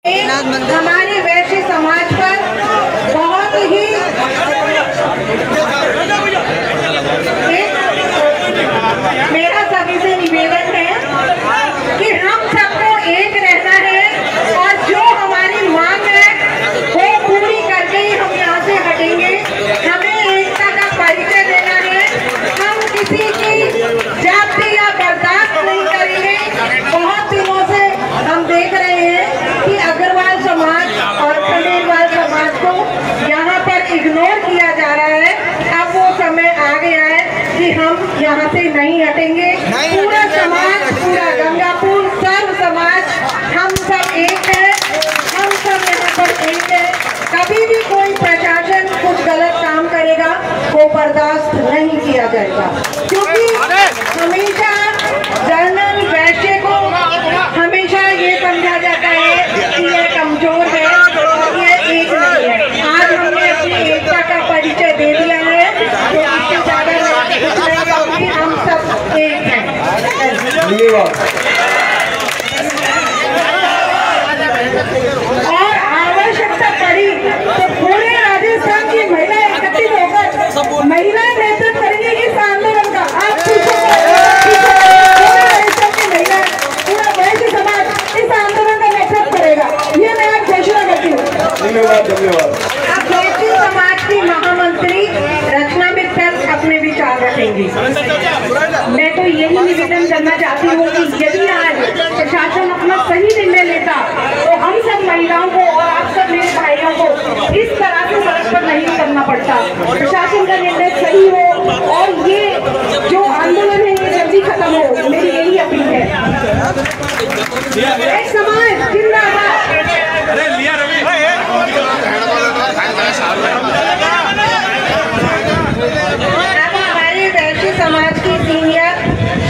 हमारे वैश्य समाज पर बहुत ही मेरा सभी से निवेदन है कि हम सबको एक रहना है और जो हमारी मांग है वो पूरी करके ही हम यहाँ से हटेंगे। हमें एकता का परिचय देना है। हम किसी की जाति या बर्दाश्त नहीं करेंगे। बहुत दिनों से हम देख रहे हैं कि अग्रवाल समाज और खंडेलवाल समाज को यहाँ पर इग्नोर किया जा रहा है। अब वो समय आ गया है कि हम यहाँ से नहीं हटेंगे। पूरा समाज, पूरा गंगापुर, सर्व समाज, हम सब एक है। हम सब यहाँ पर एक है। कभी भी कोई प्रशासन कुछ गलत काम करेगा वो बर्दाश्त नहीं किया जाएगा, क्योंकि हमेशा जनरल वैश्य को हमेशा ये समझा जाता है कि ये कमजोर है और ये एक नहीं है। आज हमने अपनी एकता का परिचय दे दिया है, तो इससे ज्यादा नहीं कहूँगी, हम सब एक हैं। और आवश्यकता पड़ी तो पूरे राजस्थान की महिलाएं एकत्रित होकर महिला नेतृत्व करेंगी इस आंदोलन का। आप पूरा वैश्य समाज इस आंदोलन का नेतृत्व करेगा, ये मैं आज घोषणा करती हूँ। धन्यवाद धन्यवाद। अब वैश्य समाज की महामंत्री रचना मित्तल अपने विचार रखेंगी। मैं तो यही निवेदन करना चाहती हूँ कि यदि आज प्रशासन अपना सही निर्णय लेता तो हम सब महिलाओं को और आप सब मेरे भाइयों को इस तरह से सड़क पर नहीं करना पड़ता। प्रशासन का निर्णय सही हो और ये जो आंदोलन है ये जल्दी खत्म हो, मेरी यही अपील है। एक समाज जिंदाबाद। हमारे वैश्य समाज की सीनियर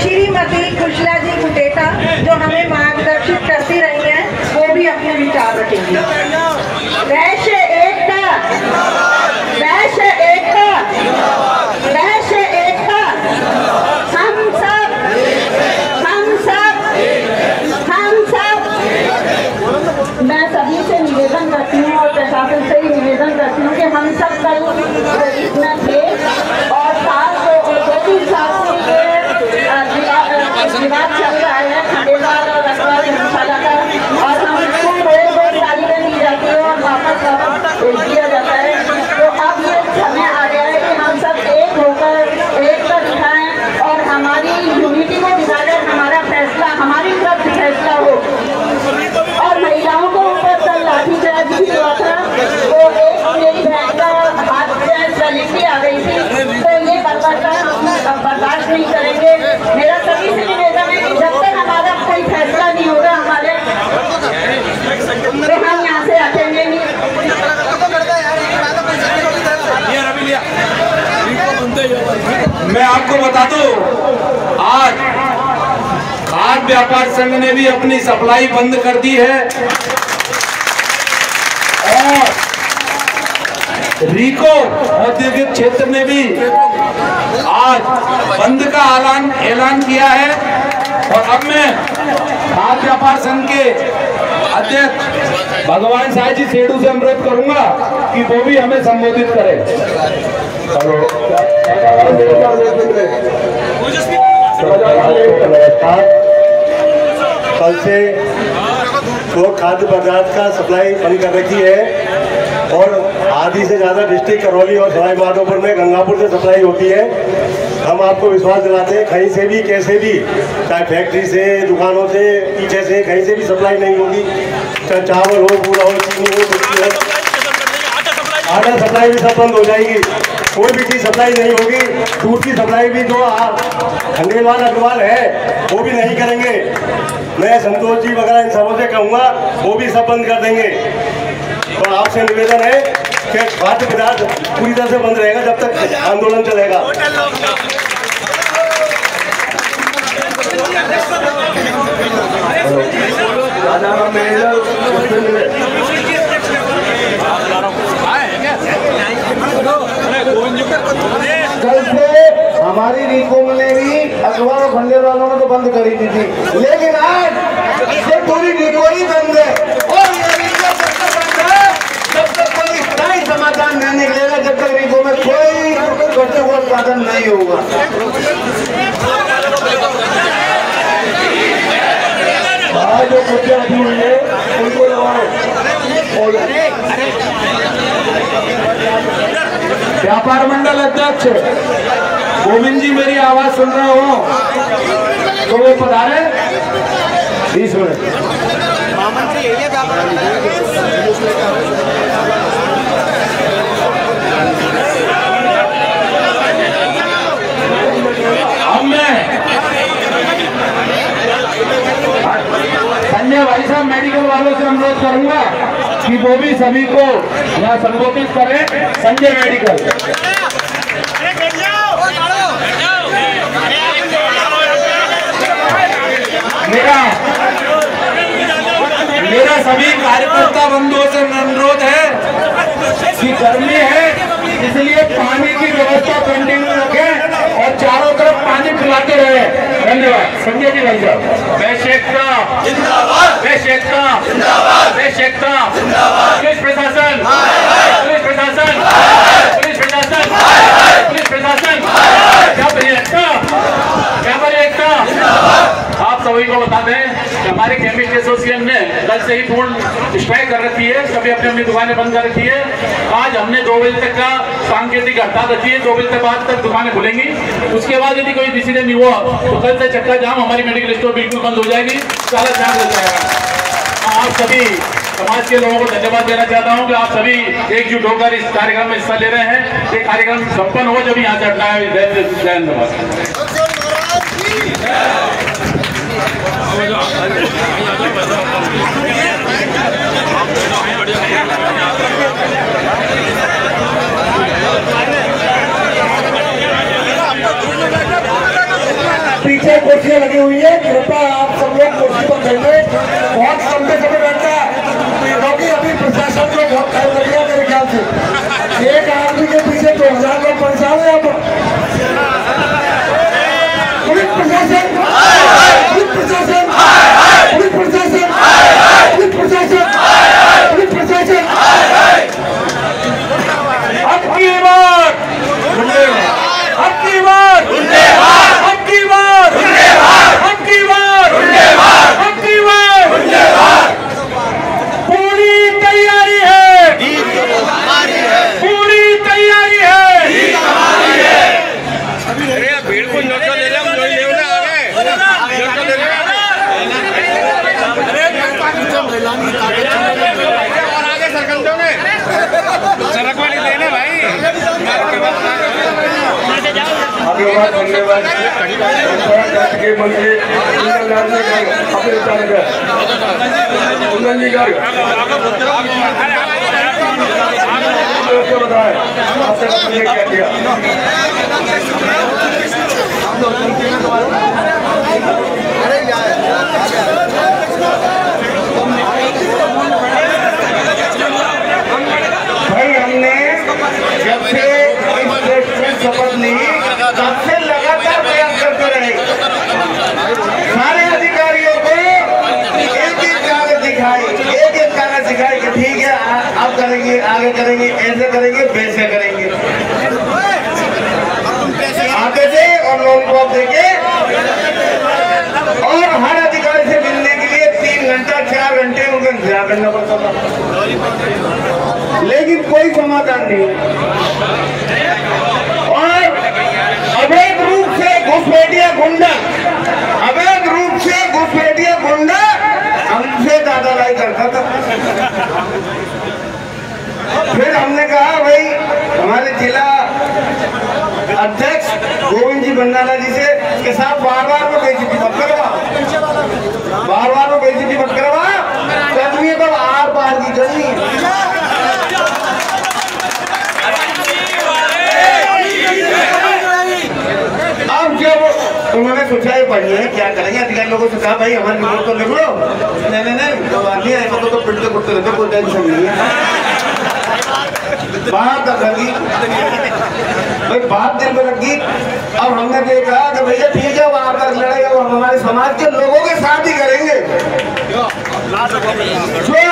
श्रीमती खुशला जी कुटेटा जो हमें मार्गदर्शित करती रही हैं, वो भी अपने विचार रखेंगी। वैश्य एकता, वैश्य एकता, वैश्य एकता, हम सब, हम सब, हम सब। मैं सभी से निवेदन करती हूँ और प्रशासन से ही निवेदन करती हूँ कि हम सब कल इसमें थे और 2-3 साल से विवाद चल रहा है खंडेलवाल और अग्रवाल धर्मशाला का, और हमको रोज तालीमें दी जाती है और वापस दिया जाता है। तो अब ये समय आ गया है कि हम सब एक होकर एकता दिखाएं और हमारी यूनिटी को दिखाकर हमारा फैसला हमारी तरफ से फैसला हो। और महिलाओं को ऊपर कल लाठीचार्ज भी हुआ था, तो एक मेरी बहन का हाथ से आ गई थी, तो ये बर्दाश्त नहीं करेंगे। मेरा सभी से निवेदन है कि जब तक हमारा कोई फैसला नहीं होगा हमारे, तो हम यहाँ से हटेंगे नहीं। मैं आपको बता दूं, आज खाद्य व्यापार संघ ने भी अपनी सप्लाई बंद कर दी है और रीको औद्योगिक क्षेत्र ने भी आज बंद का ऐलान किया है। और अब मैं खाद्य व्यापार संघ के अध्यक्ष भगवान साय जी सेठू से अनुरोध करूंगा कि वो भी हमें संबोधित करें। कल से तो खाद्य पदार्थ का सप्लाई बंद कर रखी है और आधी से ज्यादा डिस्ट्रिक्ट करौली और सवाई माधोपुर में गंगापुर से सप्लाई होती है। हम आपको विश्वास दिलाते हैं कहीं से भी कैसे भी, चाहे फैक्ट्री से, दुकानों से, पीछे से, कहीं से भी सप्लाई नहीं होगी। चाहे चावल हो, पूरा हो, चीनी हो, मिर्ची हो, आटा सप्लाई भी सब बंद हो जाएगी। कोई भी चीज सप्लाई नहीं होगी। दूध की सप्लाई भी जो खंडेलवाल अग्रवाल है वो भी नहीं करेंगे। मैं संतोष जी वगैरह इन सबों से कहूँगा वो भी सब बंद कर देंगे। तो आपसे निवेदन है कि खाद्य पदार्थ पूरी तरह से बंद रहेगा जब तक आंदोलन चलेगा। कल से हमारी रीको ने भी अग्रवाल और खंडेलवालों ने तो बंद करी थी, लेकिन आज ये पूरी रीको ही बंद है और अपार मंडल अध्यक्ष गोविंद जी मेरी आवाज सुन रहे हो तो वो पधारे 20 मिनट। अब मैं संजय भाई साहब मेडिकल वालों से अनुरोध करूंगा कि वो भी सभी को यहाँ संबोधित करें। संजय मेडिकल मेरा सभी कार्यकर्ता बंधुओं से अनुरोध है कि गर्मी है इसलिए पानी की व्यवस्था कंटिन्यू रखें और चारों तरफ पानी पिलाते रहे। धन्यवाद। संजय जी भाई साहब। वैश्य एकता जिंदाबाद, वैश्य एकता जिंदाबाद, वैश्य एकता जिंदाबाद। पुलिस प्रशासन, पुलिस प्रशासन, पुलिस प्रशासन, पुलिस प्रशासन, क्या बड़ी एकता, क्या बड़ी एकता। आप सभी को बता दें कि हमारे केमिस्ट एसोसिएशन ने कल से ही पूर्ण स्ट्राइक कर रखी है, सभी अपनी अपनी दुकानें बंद कर रखी है। आज हमने 2 बजे तक का सांकेतिक हड़ताल रखी है, 2 बजे तक बाद तक दुकानें खुलेंगी। उसके बाद यदि कोई डिसीजन नहीं हुआ तो कल से चक्का जाम, हमारी मेडिकल स्टोर बिल्कुल बंद हो जाएगी, सारा जाम हो जाएगा। आप सभी समाज के लोगों को धन्यवाद देना चाहता हूं कि आप सभी एकजुट होकर इस कार्यक्रम में हिस्सा ले रहे हैं। ये कार्यक्रम संपन्न हो जब यहाँ से हटना है। धन्यवाद। पीछे कुर्सियां लगी हुई है, कृपया आप सब लोग कुर्सी पर बैठे। बहुत लंबे समय बैठता है क्योंकि अभी प्रशासन को बहुत टाइम लगेगा मेरे ख्याल से। एक आदमी के पीछे 2000 लोग परेशान है। अब पुलिस प्रशासन, पुलिस प्रशासन, पुलिस प्रशासन, पुलिस प्रशासन, पुलिस प्रशासन। अब की बार, अब की बार, अब की बार, अब की बार, अब की बार पूरी तैयारी है, पूरी तैयारी है। भीड़ को नोट ले रहे हम, ले उन्हें आगे सरकंडों ने सड़क वाली देने भाई। धन्यवाद, धन्यवाद। के मंत्री कुंदन जी का बताए आपने क्या किया। भाई हमने जब से शपथ ली तब से लगातार प्रयास करते रहे। सारे अधिकारियों को एक एक कागज दिखाई, एक एक कागज दिखाई कि ठीक है आप करेंगे, आगे करेंगे, ऐसे करेंगे, वैसे करेंगे। आते थे और लोन को देके और हर अधिकारी से मिलने के लिए 3 घंटा 4 घंटे उनका इंतजार करना पड़ता था, लेकिन कोई समाधान नहीं। और अवैध रूप से घुसपैठिया गुंडा, अवैध रूप से घुसपैठिया गुंडा हमसे दादालाई करता था। फिर हमने कहा भाई हमारे जिला अध्यक्ष गोविंद जी बंडाला जी से के साथ बार-बार में बेइज्जती मत करवा, बार-बार में बेइज्जती मत करवा, कभी तो आर पार की करनी है। अब जब उन्होंने सोचा ये पढ़नी है क्या करेंगे, अधिकारी लोगों से कहा भाई हमारे रिपोर्ट तो लिख लो। नहीं तो पिटते कुटते रहते, कोई टेंशन नहीं है। बात लगी भाई, बात दिल में लगी। अब हमने देखा कि भैया ठीक है वहां पर लड़ाई हम हमारे समाज के लोगों के साथ ही करेंगे। जो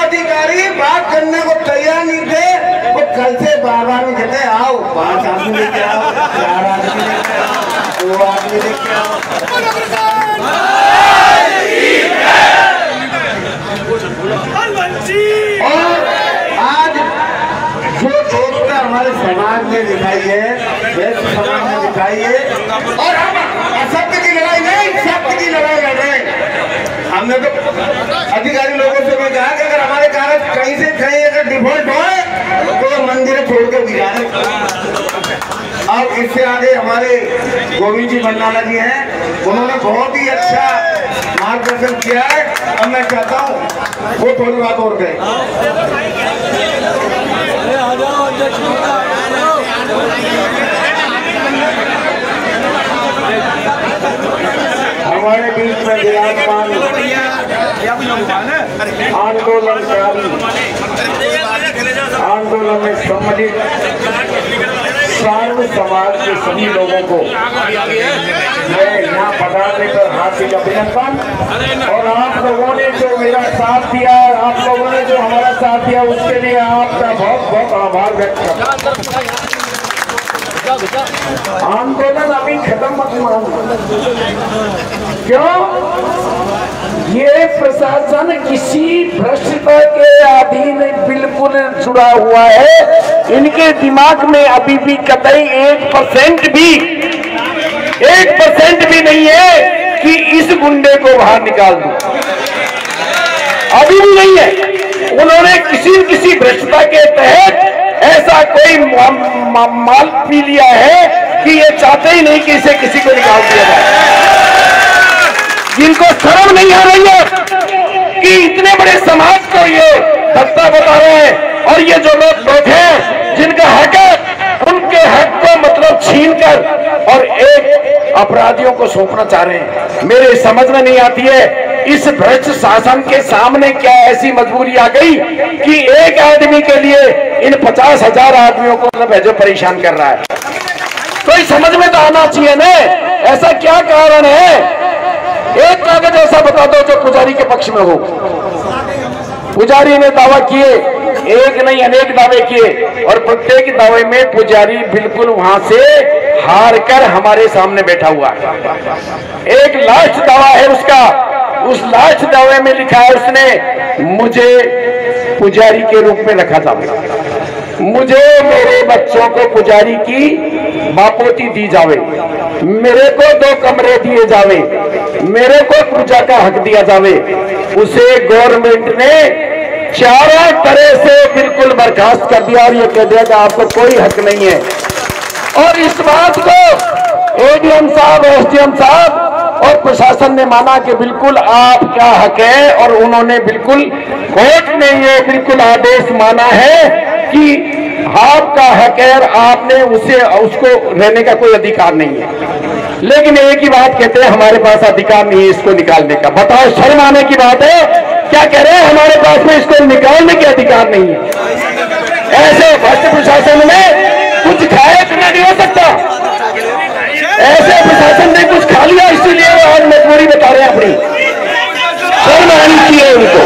अधिकारी बात करने को तैयार नहीं थे वो कल से बार-बार में कहते आओ 5 आदमी लेके आओ, 4 आदमी लेके आओ, 2 आदमी लेके आओ। और आज जो एकता हमारे समाज में दिखाई है, वैसे समाज में दिखाई है। और हम असत्य की लड़ाई नहीं, सत्य की लड़ाई लड़ रहे हैं। हमने तो अधिकारी लोगों से भी कहा कि अगर हमारे कागज कहीं से कहीं अगर डिफॉल्ट हो तो मंदिर छोड़ के भी जाए। अब इससे आगे हमारे गोविंद जी भंडाला जी हैं, उन्होंने बहुत ही अच्छा मार्गदर्शन किया है। अब मैं चाहता हूँ वो थोड़ी बात और करें। हमारे बीच में विराजमान आंदोलन में सम्मिलित सर्व समाज के सभी लोगों को मैं यहाँ पधारने पर हार्दिक अभिनंदन। और आप लोगों ने जो मेरा साथ दिया, आप लोगों ने जो हमारा साथ दिया, उसके लिए आपका बहुत बहुत आभार व्यक्त करता हूं। आंदोलन अभी खत्म मत मानो। क्यों? ये प्रशासन किसी भ्रष्टता के अधीन बिल्कुल जुड़ा हुआ है। इनके दिमाग में अभी भी कतई 1% भी नहीं है कि इस गुंडे को बाहर निकाल दूं। अभी भी नहीं है। उन्होंने किसी भ्रष्टता के तहत ऐसा कोई माल पी लिया है कि ये चाहते ही नहीं कि इसे किसी को निकाल दिया जाए। जिनको शर्म नहीं आ रही है कि इतने बड़े समाज को ये धक्का बता रहे हैं, और ये जो लोग बैठे जिनका हक है, उनके हक को मतलब छीनकर और एक अपराधियों को सौंपना चाह रहे हैं। मेरे समझ में नहीं आती है इस भ्रष्ट शासन के सामने क्या ऐसी मजबूरी आ गई कि एक आदमी के लिए इन 50,000 आदमियों को जो परेशान कर रहा है। कोई समझ में तो आना चाहिए ना, ऐसा क्या कारण है? एक कागज ऐसा बता दो जो पुजारी के पक्ष में हो। पुजारी ने दावा किए, एक नहीं अनेक दावे किए, और प्रत्येक दावे में पुजारी बिल्कुल वहां से हार कर हमारे सामने बैठा हुआ है। एक लास्ट दावा है उसका, उस लास्ट दावे में लिखा है उसने, मुझे पुजारी के रूप में रखा था, मुझे मेरे बच्चों को पुजारी की बापोती दी जावे, मेरे को 2 कमरे दिए जावे, मेरे को पूजा का हक दिया जावे। उसे गवर्नमेंट ने चारों तरह से बिल्कुल बर्खास्त कर दिया और ये कह दिया कि आपको कोई हक नहीं है। और इस बात को एडीएम साहब, एसडीएम साहब और प्रशासन ने माना कि बिल्कुल आपका हक है, और उन्होंने बिल्कुल कोर्ट ने ये बिल्कुल आदेश माना है कि आपका हक है और आपने उसको रहने का कोई अधिकार नहीं है। लेकिन एक ही बात कहते हैं, हमारे पास अधिकार नहीं है इसको निकालने का। बताओ, शर्म आने की बात है? क्या कह रहे हैं? हमारे पास में इसको निकालने के अधिकार नहीं है। ऐसे भ्रष्ट प्रशासन में कुछ खाया पीना नहीं हो सकता। ऐसे प्रशासन ने कुछ खा लिया, इसीलिए वो आज मजबूरी बता रहे हैं अपनी। शर्म आनी चाहिए उनको।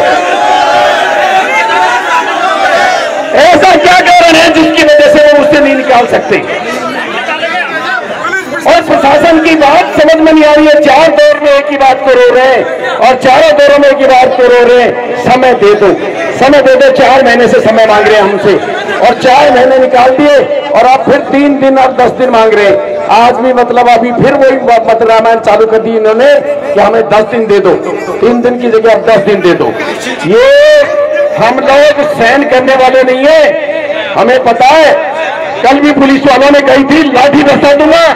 ऐसा क्या कारण है जिसकी वजह से वो उससे नहीं निकाल सकते? और प्रशासन की बात समझ में नहीं आ रही है। 4 दौर में एक ही बात को रो रहे हैं, और चारों दौरों में एक ही बात को रो रहे हैं, समय दे दो, समय दे दो। 4 महीने से समय मांग रहे हैं हमसे, और 4 महीने निकाल दिए, और अब फिर 3 दिन और 10 दिन मांग रहे हैं। आज भी मतलब अभी फिर वही मतलब रामायण चालू कर दी इन्होंने कि हमें 10 दिन दे दो, 3 दिन की जगह अब 10 दिन दे दो। ये हम लोग सहन करने वाले नहीं है, हमें पता है। कल भी पुलिस वालों ने कही थी लाठी बरसा दूंगा,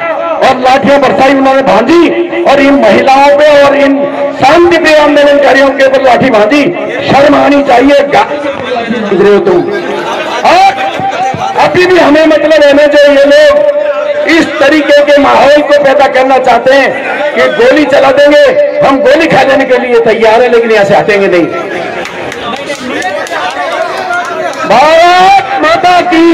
और लाठियां बरसाई उन्होंने भांजी, और इन महिलाओं पे और इन शांति प्रिय आंदोलनकारियों के ऊपर लाठी भांजी। शर्म आनी चाहिए, गुजरे हो तुम। और अभी भी हमें मतलब है ना, जो ये लोग इस तरीके के माहौल को पैदा करना चाहते हैं कि गोली चला देंगे, हम गोली खा लेने के लिए तैयार है, लेकिन यहाँ से हटेंगे नहीं। भारत माता की।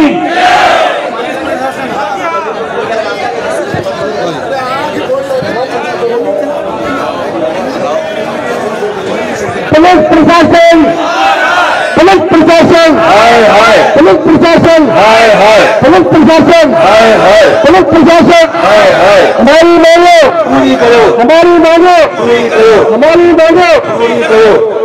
पुलिस प्रशासन, पुलिस प्रशासन, हाय हाय, पुलिस प्रशासन, हाय हाय, पुलिस प्रशासन, हाय हाय, पुलिस प्रशासन, हाय हाय। हमारी मांगो पूरी करो, हमारी मांगो पूरी करो, हमारी मांगो पूरी करो।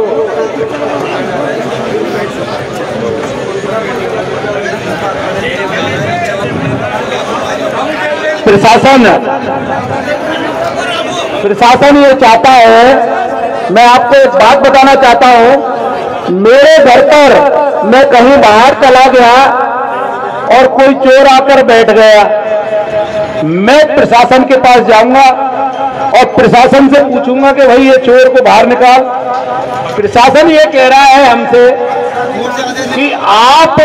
प्रशासन ये चाहता है, मैं आपको एक बात बताना चाहता हूं, मेरे घर पर मैं कहीं बाहर चला गया और कोई चोर आकर बैठ गया, मैं प्रशासन के पास जाऊंगा और प्रशासन से पूछूंगा कि भाई ये चोर को बाहर निकाल। प्रशासन ये कह रहा है हमसे कि आप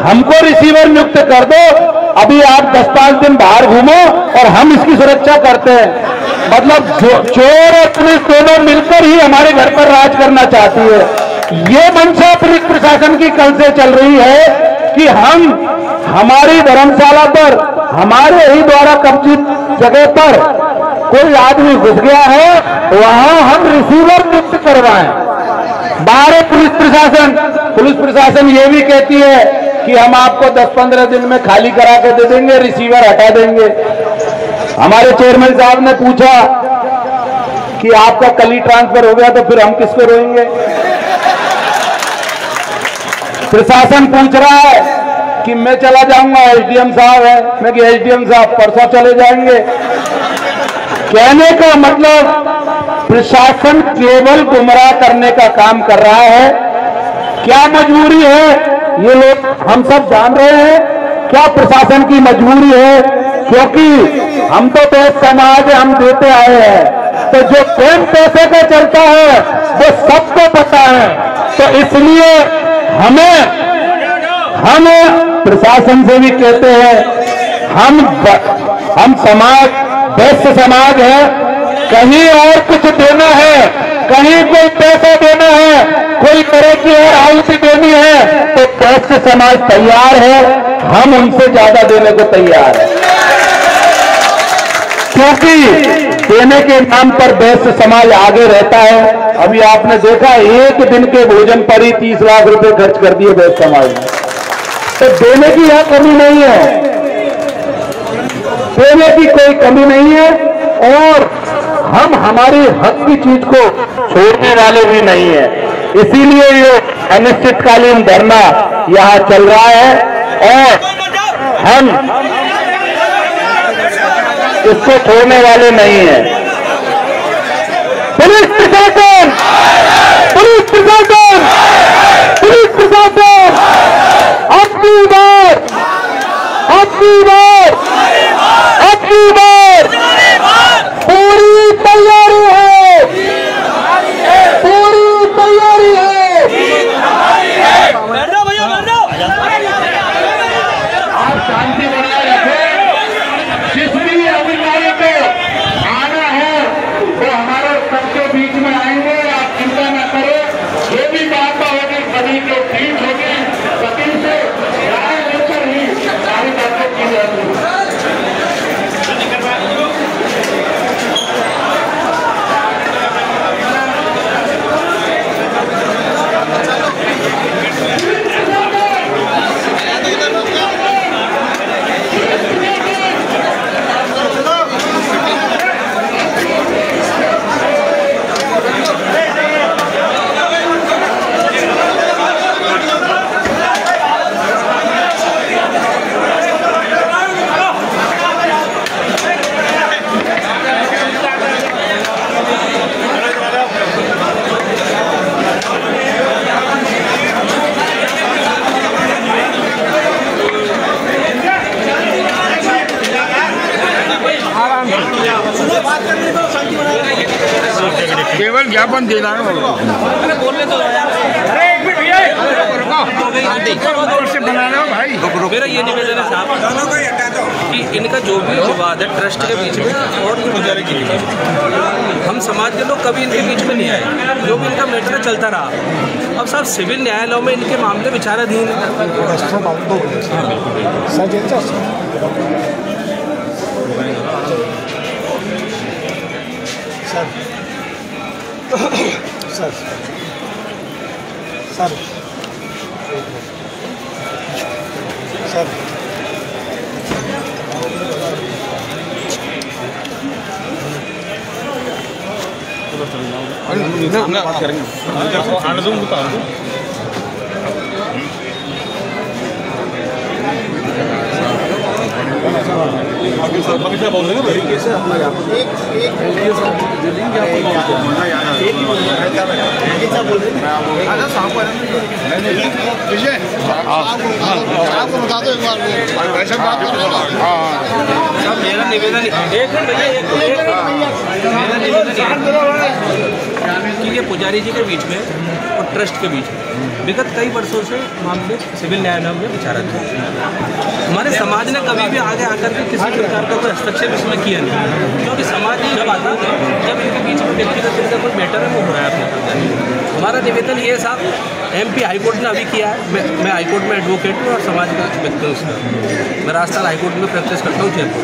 हमको रिसीवर नियुक्त कर दो, अभी आप 10-5 दिन बाहर घूमो और हम इसकी सुरक्षा करते हैं। मतलब चोर और पुलिस दोनों मिलकर ही हमारे घर पर राज करना चाहती है। ये मंशा पुलिस प्रशासन की कल से चल रही है कि हमारी धर्मशाला पर हमारे ही द्वारा कब्जित जगह पर कोई आदमी घुस गया है, वहां हम रिसीवर नियुक्त करवाएं। बाहर पुलिस प्रशासन ये भी कहती है कि हम आपको 10-15 दिन में खाली करा के दे देंगे, रिसीवर हटा देंगे। हमारे चेयरमैन साहब ने पूछा कि आपका कल ही ट्रांसफर हो गया तो फिर हम किसको रोएंगे। प्रशासन पूछ रहा है कि मैं चला जाऊंगा, एसडीएम साहब है, मैं कि एसडीएम साहब परसों चले जाएंगे। कहने का मतलब प्रशासन केवल गुमराह करने का काम कर रहा है। क्या मजबूरी है ये लोग हम सब जान रहे हैं, क्या प्रशासन की मजबूरी है, क्योंकि हम तो देश समाज है, हम देते आए हैं, तो जो प्रेम पैसे का चलता है वो सबको पता है। तो इसलिए हम प्रशासन से भी कहते हैं, हम समाज व्यस्त समाज है, कहीं और कुछ देना है, कहीं कोई पैसा देना है, कोई तरह की और आहुति देनी है तो व्यस्त समाज तैयार है, हम उनसे ज्यादा देने को तैयार है। क्योंकि देने के नाम पर व्यस्त समाज आगे रहता है। अभी आपने देखा एक दिन के भोजन पर ही 30 लाख रुपए खर्च कर दिए व्यस्त समाज ने। तो देने की यहां कमी नहीं है, देने की कोई कमी नहीं है और हम हमारी हक की चीज को छोड़ने वाले भी नहीं है। इसीलिए ये अनिश्चितकालीन धरना यहां चल रहा है और हम इसको छोड़ने वाले नहीं है। पुलिस प्रशासन, पुलिस प्रशासन, पुलिस प्रशासन अब की बार पूरी तैयारी है, पूरी तैयारी है। आप शांति बनाए रखें, जिस भी अधिकारी को आना है वो हमारे सबके बीच में आएंगे, आप चिंता न करो। जो भी बात होगी सभी के ठीक होगी, सभी से राय लेकर ही सारी बातें की जाएंगी। केवल ज्ञापन देना है। बोलने तो भाई मेरा ये निवेदन है साहब कि इनका जो भी विवाद है ट्रस्ट के बीच में और गुजारे की हम समाज के लोग कभी इनके बीच में नहीं आए, जो भी इनका मैटर चलता रहा। अब साहब सिविल न्यायालयों में इनके मामले विचाराधीन है। सर सर सर बात करेंगे मेरा निवेदन एक मिनट भैया मेरा निवेदन कि ये पुजारी जी के बीच में और ट्रस्ट के बीच में विगत कई वर्षों से मामले सिविल न्यायालय में विचारित थे। हमारे समाज ने कभी भी आगे आकर के किसी प्रकार का कोई हस्तक्षेप इसमें किया नहीं, क्योंकि समाज जब आता है जब इनके बीच में व्यक्तिगत इनका कोई मैटर है वो हो रहा है अपने। हमारा निवेदन ये साहब MP हाईकोर्ट ने अभी किया है, मैं हाईकोर्ट में एडवोकेट हूँ और समाज का व्यक्ति हूँ। मैं राजस्थान हाईकोर्ट में प्रैक्टिस करता हूँ जयपुर।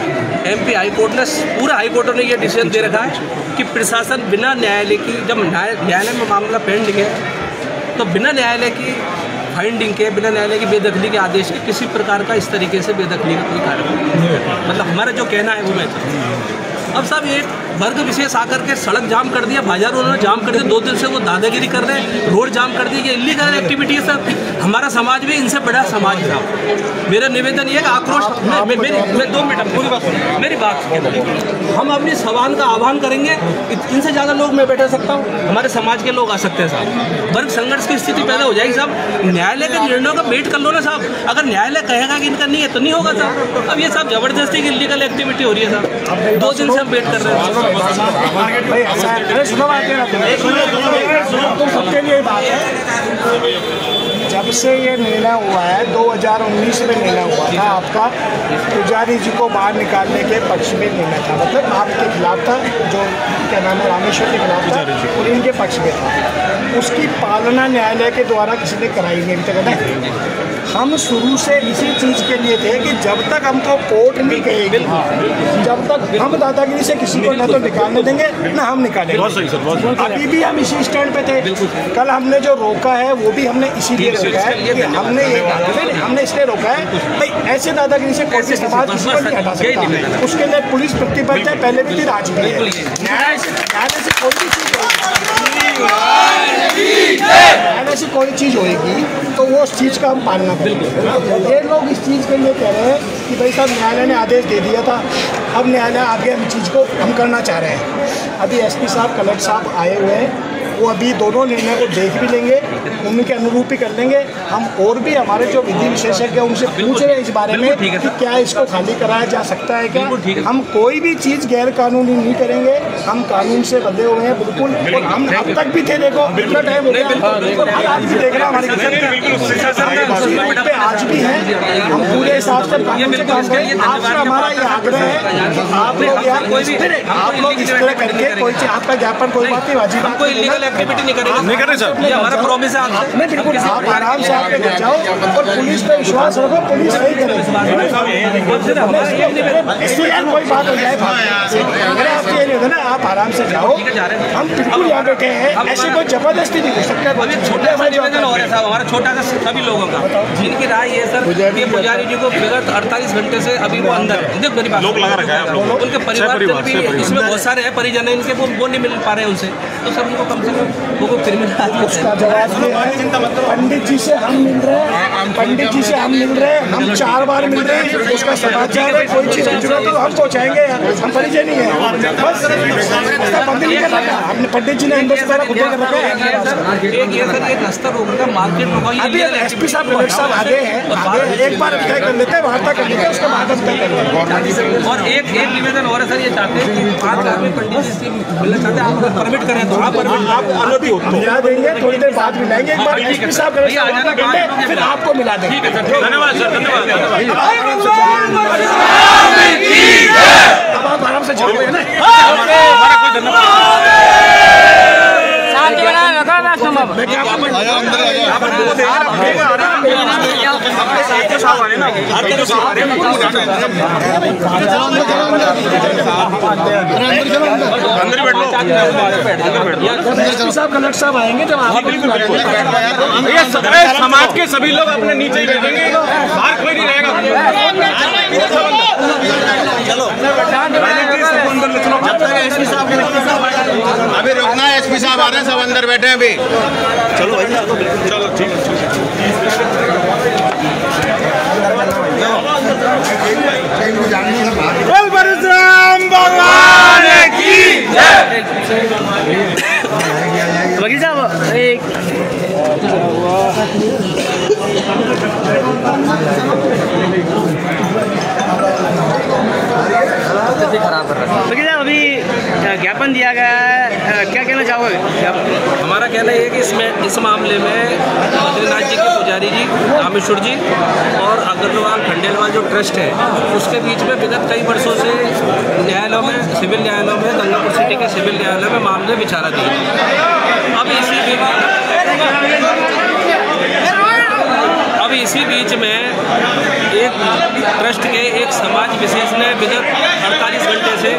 MP हाईकोर्ट ने पूरा हाईकोर्ट ने ये डिसीजन दे रखा है कि प्रशासन बिना न्यायालय की, जब न्यायालय में मामला पेंडिंग है तो बिना न्यायालय की फाइंडिंग के, बिना न्यायालय की बेदखली के आदेश के किसी प्रकार का इस तरीके से बेदखली का कोई कार्य नहीं करता। मतलब हमारा जो कहना है वो मैं अब साहब एक वर्ग विशेष आकर के सड़क जाम कर दिया, बाजार उन्होंने जाम कर दिया, 2 दिन से वो दादागिरी कर रहे हैं, रोड जाम कर दी, ये इलीगल एक्टिविटी है सर। हमारा समाज भी इनसे बड़ा समाज है। मेरा निवेदन ये है कि आक्रोश मैं 2 मिनट पूरी बात मेरी बात हम अपनी सवाल का आह्वान करेंगे। इनसे ज़्यादा लोग मैं बैठा सकता हूँ, हमारे समाज के लोग आ सकते हैं साहब। वर्ग संघर्ष की स्थिति पैदा हो जाएगी साहब। न्यायालय के निर्णयों का वेट कर लो ना साहब। अगर न्यायालय कहेगा कि इनका नहीं है तो नहीं होगा साहब। अब ये साहब जबरदस्ती की इलीगल एक्टिविटी हो रही है साहब। 2 दिन से हम वेट कर रहे हैं। भाई ऐसा है, अरे सुनो बात तुम सबके लिए बात है। जब से ये निर्णय हुआ है 2019 में निर्णय हुआ था आपका, पुजारी जी को बाहर निकालने के पक्ष में निर्णय था, मतलब आपके खिलाफ था, जो क्या नाम है रामेश्वर के खिलाफ था और इनके पक्ष में था। उसकी पालना न्यायालय के द्वारा किसी ने कराई नहीं अभी तक है। हम शुरू से इसी चीज़ के लिए थे कि जब तक हमको कोर्ट नहीं कहेगी, जब तक हम दादागिरी से किसी को न तो निकालने देंगे न हम निकालेंगे। अभी भी हम इसी स्टैंड पे थे। कल हमने जो रोका है वो भी हमने इसीलिए रोका है कि हमने इसलिए रोका है भाई ऐसे दादागिरी से कोई समाज किसी को नहीं हटा सकता। उसके लिए पुलिस प्रतिबद्ध है, पहले भी थी, आज भी है। न्यायालय से कोई भी चीज़ ऐसी कोई चीज़ होगी तो वो उस चीज़ का हम पालना करेंगे। ये लोग इस चीज़ के लिए कह रहे हैं कि भाई साहब न्यायालय ने आदेश दे दिया था, अब न्यायालय आगे हम चीज़ को हम करना चाह रहे हैं। अभी SP साहब, कलेक्टर साहब आए हुए हैं, वो अभी दोनों निर्णय को देख भी लेंगे, उनके अनुरूप ही कर लेंगे। हम और भी हमारे जो विधि विशेषज्ञ उनसे पूछ रहे हैं इस बारे में कि क्या इसको खाली कराया जा सकता है क्या। हम कोई भी चीज़ गैर कानूनी नहीं करेंगे, हम कानून से बंधे हुए हैं बिल्कुल। और हम अब तक भी थे, देखो कितना टाइम हो गया, आज भी देख रहे हैं हमारी पे आज भी है। हम पूरे हिसाब से कानून से काम करें। आपसे हमारा ये आग्रह है कि आप लोग इस तरह करके कोई आपका ज्ञापन कोई बात नहीं, वाजिब एक्टिविटी नहीं करेंगे, नहीं करें सर, ये हमारा प्रॉमिस है आपसे। नहीं बिल्कुल, आप आराम से आके घर जाओ और पुलिस पे विश्वास रखो, पुलिस नहीं करेगी। इसलिए यार कोई बात हो जाए मेरा आपके ये ना, आप आराम से जाओ, हम बिल्कुल यहाँ बैठे हैं, ऐसे कोई जबरदस्ती नहीं हो सकता। छोटा सा निवेदन हो रहा है साहब, हमारा छोटा सा सभी लोगों का, जिनकी राय ये सर कि पुजारी जी को विगत 48 घंटे से अभी वो अंदर है, देखो मेरी बात, लोग लगा रखा है, उनके परिवार भी इसमें बहुत सारे हैं, परिजन इनके वो नहीं मिल पा रहे हैं उनसे, तो सर उनको कम से कम वो क्रिमिनल उसका जवाब पंडित जी से हम मिल रहे हैं, पंडित जी से हम मिल रहे हैं, हम 4 बार मिल रहे हैं, उसका समाचार है, कोई चीज़ की जरूरत तो हम पहुँचाएंगे, हम परिचय नहीं है बस। उसका पंडित जी का हमने पंडित जी ने अंदर से खुद कर रखा है। रास्ता रोकना, मार्केट रोका, अभी SP साहब, कलेक्टर साहब आगे हैं, एक बार तय कर लेते हैं, वार्ता कर लेते हैं, उसके बाद हम तय करेंगे। और एक निवेदन और है सर, ये चाहते हैं कि आज में पंडित जी से मिलना चाहते हैं, आप परमिट करें तो आप अनुमति हो मिला देंगे, थोड़ी देर बाद मिलाएंगे, एक बार SP साहब फिर आपको मिला देंगे। धन्यवाद सर, धन्यवाद। अब आप आराम से जाओगे ना। अंदर बैठ लो, साहब कलेक्टर साहब आएंगे जब आप समाज के सभी लोग अपने नीचे ही बैठेंगे, बाहर कोई नहीं रहेगा। चलो अभी रुकना है, SP साहब आ रहे हैं, सब अंदर बैठे हैं अभी। चलो भाई, चलो ठीक है। अभी ज्ञापन दिया गया है, क्या कहना चाहोगे? हमारा कहना ये है कि इस मामले में बद्रीनाथ जी के पुजारी जी, रामेश्वर जी और अग्रवाल खंडेलवाल जो ट्रस्ट है, उसके बीच में विगत कई वर्षों से न्यायालयों में, सिविल न्यायालयों में, गंगापुर सिटी के सिविल न्यायालय में मामले विचाराधीन है। अब इसी बीच में एक ट्रस्ट के एक समाज विशेष ने विगत 48 घंटे से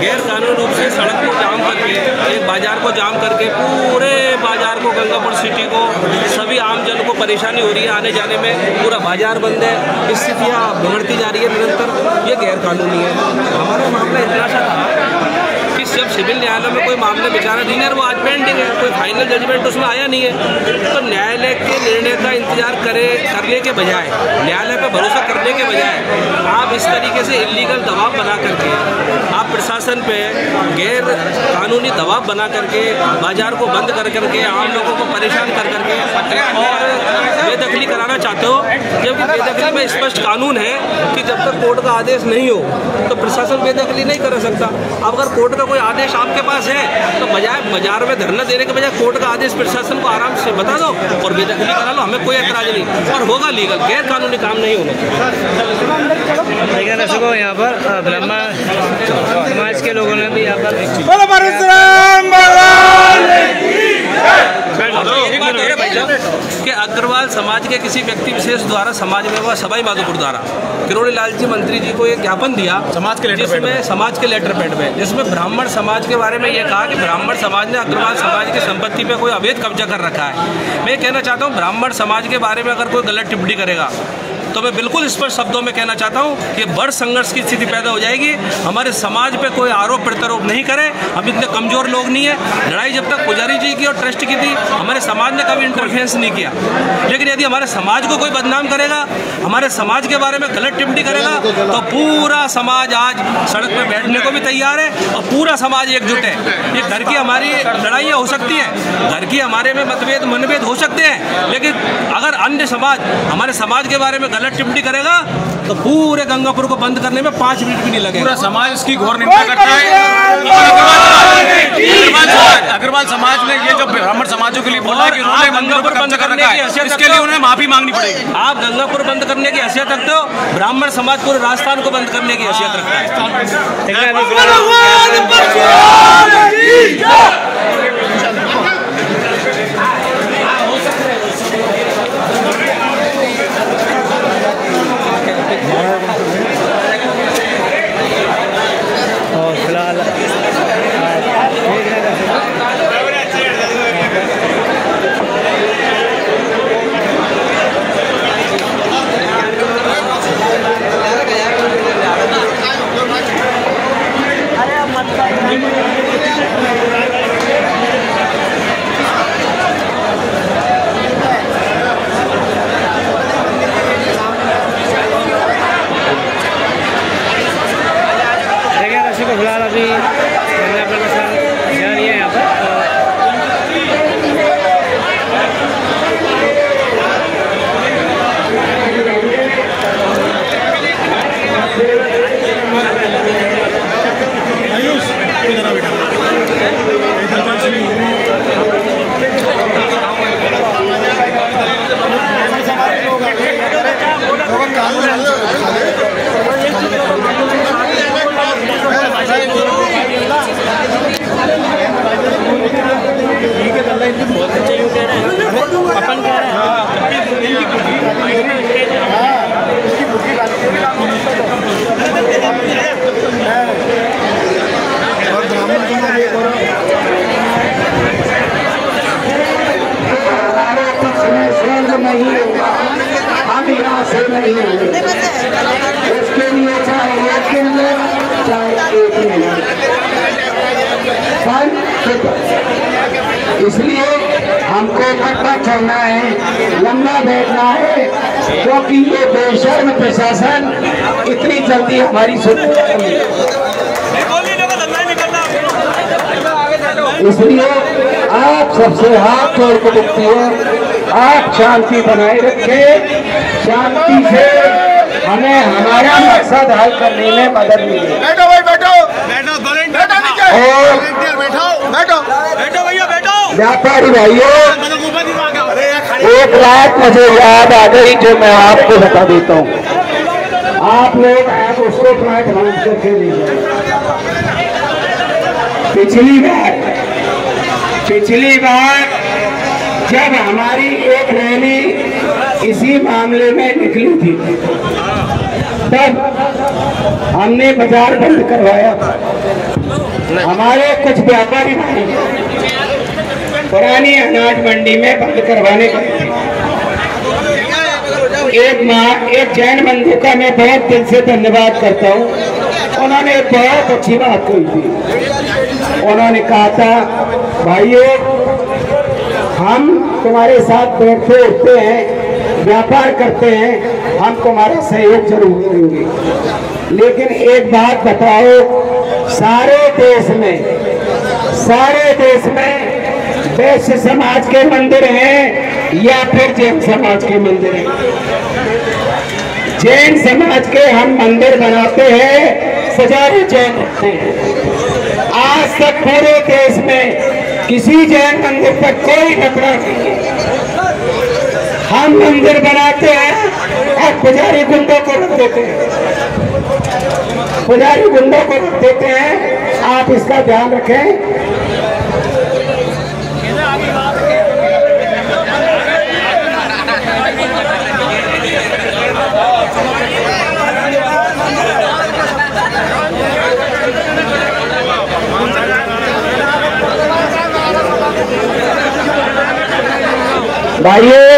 गैर कानूनी रूप से सड़क को जाम करके, एक बाजार को जाम करके पूरे बाजार को, गंगापुर सिटी को, सभी आम जन को परेशानी हो रही है आने जाने में। पूरा बाजार बंद है, स्थितियाँ बिगड़ती जा रही है निरंतर। ये गैर कानूनी है। हमारा मामला इतना सा था कि जब सिविल न्यायालय में कोई मामला विचाराधीन है, वो आज पेंडिंग है, कोई फाइनल जजमेंट उसमें आया नहीं है, तो न्यायालय के निर्णय का इंतजार करने के बजाय, न्यायालय पर भरोसा करने के बजाय आप इस तरीके से इलीगल दबाव बना करके, आप प्रशासन पे गैर कानूनी दबाव बना करके, बाजार को बंद कर करके, आम लोगों को परेशान कर करके और बेदखली कराना चाहते हो। जबकि बेदखली में स्पष्ट कानून है कि जब तक कोर्ट का आदेश नहीं हो तो प्रशासन बेदखली नहीं कर सकता। अब अगर कोर्ट का कोई आदेश आपके पास है तो बजाय बाजार में धरना देने के बजाय कोर्ट का आदेश प्रशासन को आराम से बता दो और बेदखली करा लो, हमें कोई ऐतराज नहीं, और होगा लीगल। गैर कानूनी काम नहीं होना चाहिए। दर्शकों, यहाँ पर ब्रह्मा समाज के लोगों ने भी यहाँ पर कि अग्रवाल समाज के किसी व्यक्ति विशेष द्वारा समाज में व सवाई माधोपुर द्वारा किरोड़ी लाल जी मंत्री जी को एक ज्ञापन दिया समाज के लेटर पैड में, जिसमें ब्राह्मण समाज के बारे में ये कहा कि ब्राह्मण समाज ने अग्रवाल समाज की संपत्ति पे कोई अवैध कब्जा कर रखा है। मैं कहना चाहता हूँ, ब्राह्मण समाज के बारे में अगर कोई गलत टिप्पणी करेगा तो मैं बिल्कुल स्पष्ट शब्दों में कहना चाहता हूँ कि बड़ संघर्ष की स्थिति पैदा हो जाएगी। हमारे समाज पे कोई आरोप प्रत्यारोप नहीं करे, हम इतने कमजोर लोग नहीं है। लड़ाई जब तक पुजारी जी की और ट्रस्ट की थी, हमारे समाज ने कभी इंटरफेरेंस नहीं किया, लेकिन यदि हमारे समाज को कोई बदनाम करेगा, हमारे समाज के बारे में गलत टिप्पणी करेगा, तो पूरा समाज आज सड़क पर बैठने को भी तैयार है और पूरा समाज एकजुट है। ये घर की हमारी लड़ाइयाँ हो सकती हैं, घर की हमारे में मतभेद मनभेद हो सकते हैं, लेकिन अगर अन्य समाज हमारे समाज के बारे में गलत टिप्पणी करेगा तो पूरे गंगापुर को बंद करने में 5 मिनट भी नहीं लगेगा। पूरा समाज इसकी घोर निंदा करता है। अग्रवाल समाज ने ये जो ब्राह्मण समाजों के लिए बोला कि उन्होंने गंगापुर बंद करने की हैसियत, इसके लिए उन्हें माफी मांगनी पड़ेगी। आप गंगापुर बंद करने की हैसियत रखते हो, ब्राह्मण समाज पूरे राजस्थान को बंद करने की हैसियत रखता है। फिलहाल अभी जारी है यहाँ पर। इसके लिए चाहे 1 दिन चाहे 1 मिनट, इसलिए हमको इकट्ठा चलना है, लंबा बैठना है, क्योंकि ये बेशर्म प्रशासन इतनी जल्दी हमारी सुनवाई नहीं, इसलिए आप सबसे हाथ जोड़ के विनती है, आप शांति बनाए रखें। शांति से हमें हमारा मकसद हल करने में मदद मिले। बैठो भाई, बैठो बैठो बैठो बैठो भैया बैठो। व्यापारी भाइयों, एक बात मुझे याद आ गई जो मैं आपको बता देता हूँ। आप लोग आप उसको फ्लैट बांध करके लीजिए। पिछली बार जब हमारी एक रैली इसी मामले में निकली थी, तब हमने बाजार बंद करवाया था। हमारे कुछ व्यापारी भाई पुरानी अनाज मंडी में बंद करवाने गए थे। एक जैन बंधु का मैं बहुत दिल से धन्यवाद करता हूँ। उन्होंने बहुत अच्छी बात कही थी। उन्होंने कहा था, भाइयों हम तुम्हारे साथ बैठते उठते हैं, व्यापार करते हैं, हम तुम्हारा सहयोग जरूर करेंगे, लेकिन एक बात बताओ, सारे देश में वैश्य समाज के मंदिर हैं या फिर जैन समाज के मंदिर हैं? जैन समाज के हम मंदिर बनाते हैं, सजाए जैन रखते हैं। आज तक पूरे देश में किसी जैन मंदिर पर कोई खतरा नहीं है। हम मंदिर बनाते हैं और पुजारी गुंडों को रख देते हैं, पुजारी गुंडों को रख देते हैं। आप इसका ध्यान रखें। भाइयों,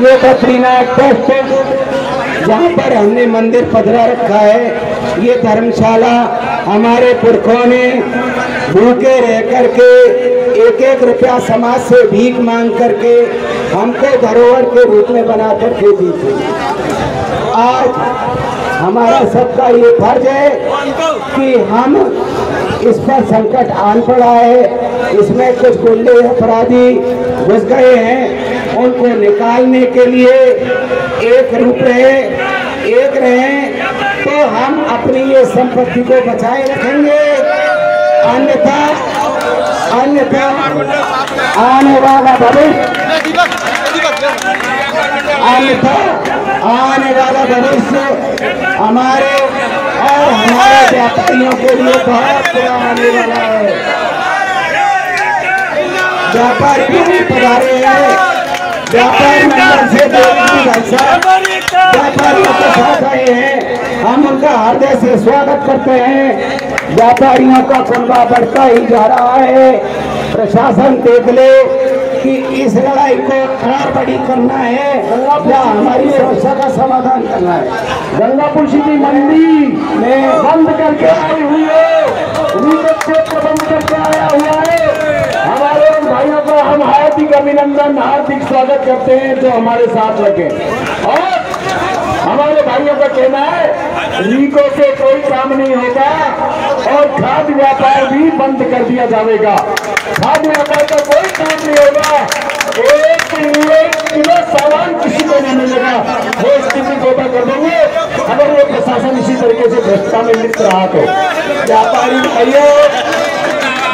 ये बद्रीनाथ टेस्ट जहाँ पर हमने मंदिर पधरा रखा है, ये धर्मशाला हमारे पुरखों ने भूखे रह करके 1-1 रुपया समाज से भीख मांग करके हमको धरोहर के रूप में बना करके दी थी। आज हमारा सबका ये फर्ज है कि हम इस पर संकट आन पड़ा है, इसमें कुछ गुंडे अपराधी घुस गए हैं, उनको निकालने के लिए एक रूप रहे तो हम अपनी ये संपत्ति को बचाए रखेंगे। अन्यथा आने वाला भविष्य हमारे और हमारे व्यापारियों के लिए बहुत बुरा आने वाला है। व्यापारी भी पधारे हैं, व्यापारी मंडल से व्यापारियों के साथ आए हैं, हम उनका हृदय से स्वागत करते हैं। व्यापारियों का कुंबा बढ़ता ही जा रहा है। प्रशासन देख ले कि इस लड़ाई को और बड़ी करना है या हमारी समस्या का समाधान करना है। गंगापुर सिटी मंडी में बंद करके आई हुई है, बंद करके आया हुआ है। हमारे उन भाइयों का हम हार्दिक अभिनंदन, हार्दिक स्वागत करते हैं जो हमारे साथ लगे। और हमारे भाइयों का कहना है रीको से कोई काम नहीं होगा और खाद्य व्यापार भी बंद कर दिया जाएगा। खाद्य व्यापार का कोई काम नहीं होगा। 1 किलो सामान किसी को नहीं मिलेगा, वो स्थिति को कर देंगे अगर वो प्रशासन इसी तरीके से भ्रष्टाचार में लिप्त रहा तो। व्यापारी भाइयों,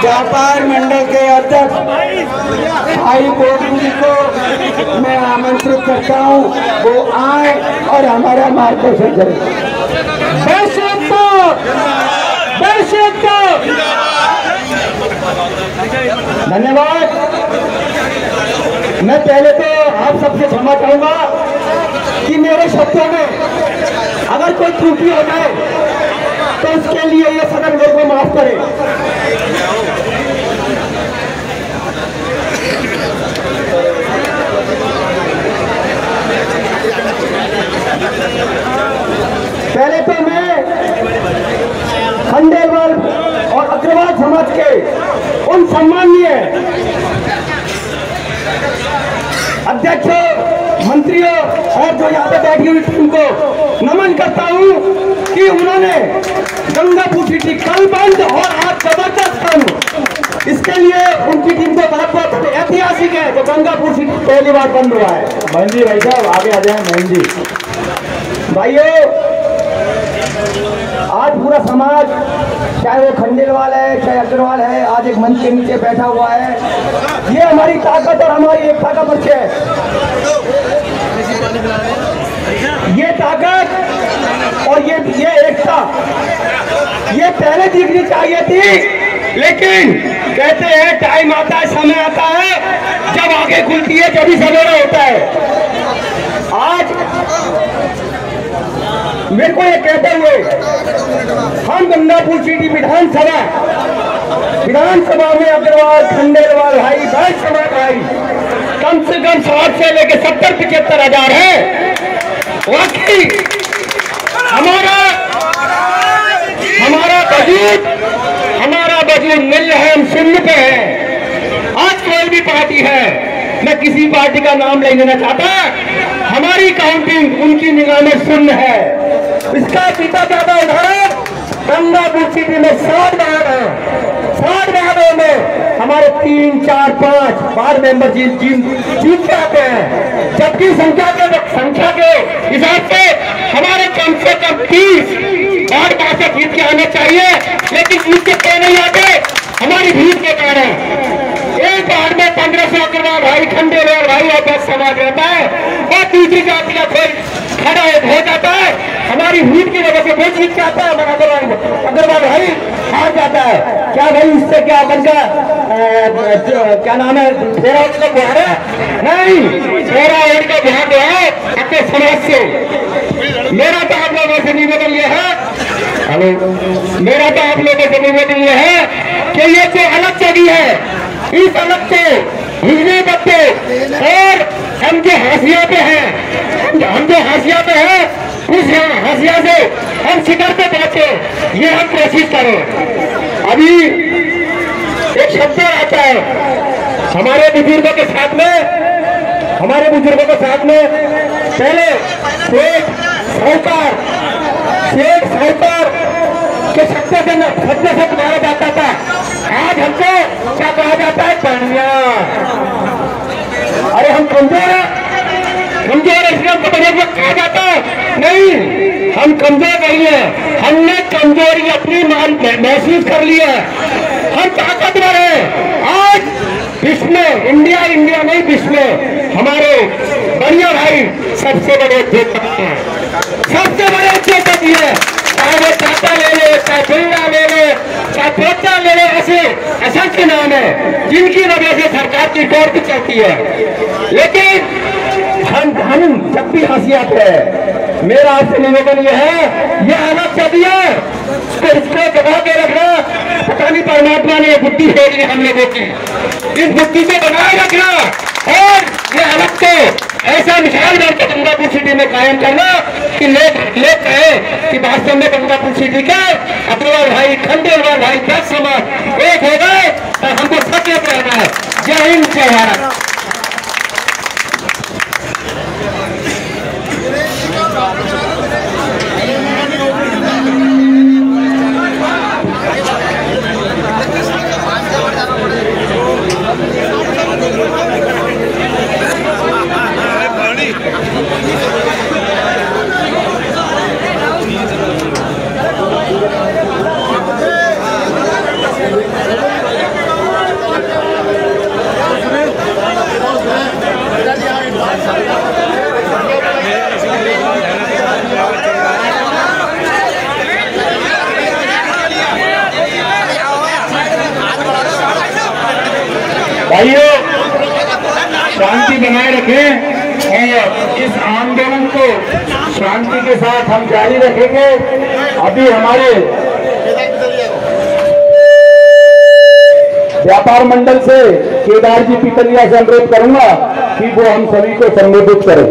व्यापार मंडल के अध्यक्ष भाई गोविंद जी को मैं आमंत्रित करता हूँ, वो आए और हमारा मार्गदर्शन करें। धन्यवाद। मैं पहले तो आप सबसे क्षमा चाहूंगा कि मेरे शब्दों में अगर कोई त्रुटि हो जाए तो उसके लिए ये सदन मेरे को माफ करे। पहले तो मैं खंडेलवाल और अग्रवाल समाज के उन सम्माननीय अध्यक्षों, मंत्रियों और जो यहाँ पे बैठी हुई टीम को नमन करता हूँ कि उन्होंने गंगापुर सिटी कल बंद और आज जबरदस्त इसके लिए उनकी टीम को बहुत बहुत ऐतिहासिक है जो गंगापुर सीट पहली बार बंद हुआ है। महंजी भाई साहब आगे आ जाए। महंजी भाइयों, आज पूरा समाज, चाहे वो खंडेलवाल है चाहे अग्रवाल है, आज एक मंच के नीचे बैठा हुआ है। ये हमारी ताकत और हमारी एकता का परिचय है। ये ताकत और ये एकता ये पहले दिखनी चाहिए थी, लेकिन कहते हैं टाइम आता है, समय आता है, जब आगे खुलती है जब ही सवेरा होता है। आज मेरे को ये कहते हुए हम गंगापुर सिटी विधानसभा में अग्रवाल खंडेलवाल भाई समाज भाई कम से कम 60 से लेकर 70-75 हजार है। वाकई हमारा वजूद मिल है, हम शून्य पे है। आज कोई भी पार्टी है, मैं किसी पार्टी का नाम ले लेना चाहता, हमारी काउंटिंग उनकी निगाह में शून्य है। इसका सीधा ज्यादा उदाहरण गंगापुर सिटी में 60 वार्ड है। 60 वार्डों में हमारे 3, 4, 5 वार्ड मेंबर जीत के आते हैं, जबकि संख्या के हिसाब से हमारे कम से कम 30 वार्ड पार्षद जीत के आने चाहिए, लेकिन जीत के क्यों नहीं आते? हमारी भीड़ के कारण। एक वार्ड में 1500 अग्रवाल भाई खंडेलवाल भाई और 10 समाज रहता है, और दूसरी जाति का कोई खड़ा हो जाता है। हमारी भीड़ की वजह से वो जीत जाता है, अग्रवाल भाई हार जाता है। क्या भाई इससे क्या बनकर क्या नाम है, फेरा उनका बिहार है? नहीं, फेरा उनका बिहार है अपने समाज से। मेरा तो आप लोगों से निवेदन ये है, कि ये जो अलग जगह है, इस अलग को हिलने बच्चे और हम जो हाशिया पे हैं, उस हाशिया से हम शिखर पे पहुंचे, ये हम कोशिश करें। अभी एक शब्द आता है हमारे बुजुर्गों के साथ में पहले शेख साहूकार के शब्द से बुलाया जाता था। आज हमको क्या कहा जाता है? पानिया। अरे हम कमजोर है इसलिए हमको कहा जाता है? नहीं, हम कमजोर नहीं है, हमने कमजोरी अपनी महसूस कर ली है, हम ताकतवर है। आज विश्व में, इंडिया नहीं विश्व में, हमारे बढ़िया भाई सबसे बड़े उद्योगपति हैं, चाहे वो टाटा ले ले, चाहे बिरला ले ले, चाहे पोचा ले ले, ऐसे असंख्य नाम है जिनकी वजह से सरकार की दौड़ भी चलती है। लेकिन हम जब भी हंसिया है, मेरा आपसे निवेदन यह है, ये अलग चली है तो इसको दबा के रखना। पता नहीं परमात्मा ने बुद्धि दे दी हम लोगों की, इस बुद्धि को बनाए रखना और ये अलग को ऐसा मिसाल बनकर गंगापुर सिटी में कायम करना कि लोग कहे कि वास्तव में गंगापुर सिटी के अग्रवाल भाई खंडेलवाल भाई 10 समाज एक हो गए और हमको सचेत रहना है। जय हिंद, जय भारत। भाइयों, शांति बनाए रखें और इस आंदोलन को शांति के साथ हम जारी रखेंगे। अभी हमारे व्यापार मंडल से केदार जी पिकलिया से अनुरोध करूंगा कि वो हम सभी को संबोधित करें।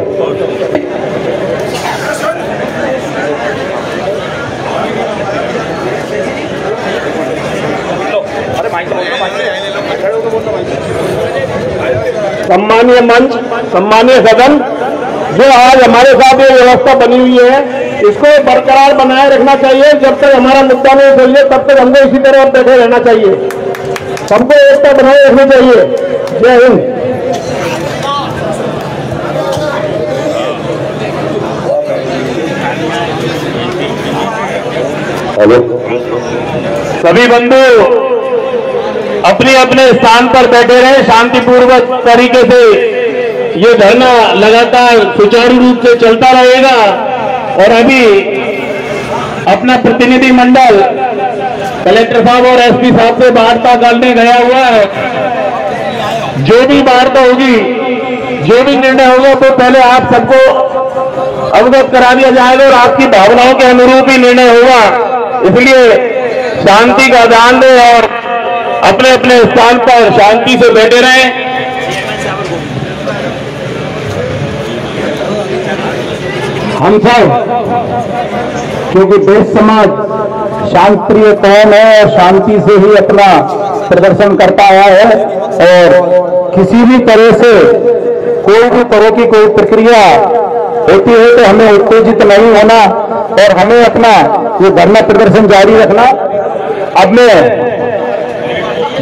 सम्मानीय मंच, सम्मानीय सदन, जो आज हमारे साथ ये व्यवस्था बनी हुई है, इसको बरकरार बनाए रखना चाहिए। जब तक हमारा मुद्दा नहीं सुलझे तब तक हमको इसी तरह बैठे रहना चाहिए। सबको एकता बनाए रखनी चाहिए। जय हिंद। हेलो, सभी बंधु अपने अपने स्थान पर बैठे रहे, शांतिपूर्वक तरीके से ये धरना लगातार सुचारू रूप से चलता रहेगा। और अभी अपना प्रतिनिधि मंडल कलेक्टर साहब और एसपी साहब से वार्ता करने गया हुआ है। जो भी वार्ता होगी, जो भी निर्णय होगा, तो पहले आप सबको अवगत करा दिया जाएगा और आपकी भावनाओं के अनुरूप ही निर्णय होगा। इसलिए शांति का ध्यान दें और अपने अपने स्थान पर शांति से बैठे रहें। हम सब, क्योंकि देश समाज शांति प्रिय कौम है और शांति से ही अपना प्रदर्शन करता आया है, और किसी भी तरह से कोई भी तरह की कोई प्रक्रिया होती है तो हमें उत्तेजित नहीं होना और हमें अपना ये धरना प्रदर्शन जारी रखना। अब मैं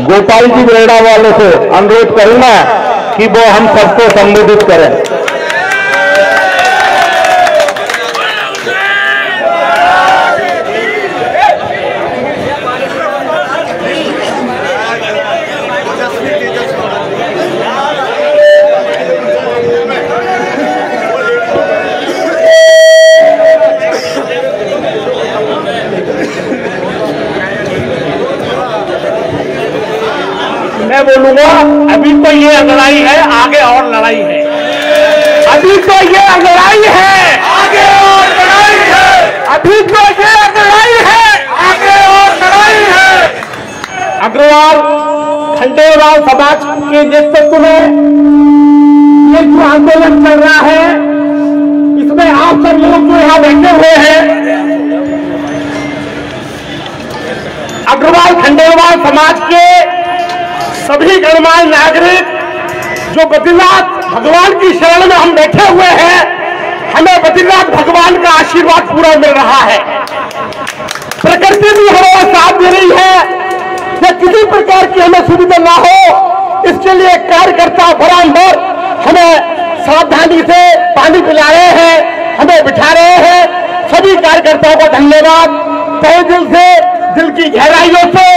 गोपाल जी बेड़ा वालों से अनुरोध करूंगा कि वो हम सबको संबोधित करें। मैं बोलूंगा, अभी तो ये लड़ाई है, आगे और लड़ाई है। अभी तो ये लड़ाई है, आगे और लड़ाई है। अभी तो ये लड़ाई है, आगे और लड़ाई है। अग्रवाल खंडेलवाल समाज के नेतृत्व में ये जो आंदोलन चल रहा है, इसमें आप सब लोग जो यहाँ बैठे हुए हैं, अग्रवाल खंडेलवाल समाज के सभी गणमान्य नागरिक जो बद्रीनाथ भगवान की शरण में हम बैठे हुए हैं, हमें बद्रीनाथ भगवान का आशीर्वाद पूरा मिल रहा है। प्रकृति भी हमारा साथ दे रही है, या किसी प्रकार की हमें सुविधा ना हो, इसके लिए कार्यकर्ता बराबर हमें सावधानी से पानी पिला रहे हैं, हमें बिठा रहे हैं। सभी कार्यकर्ताओं को धन्यवाद, तहे दिल से, दिल की गहराइयों से,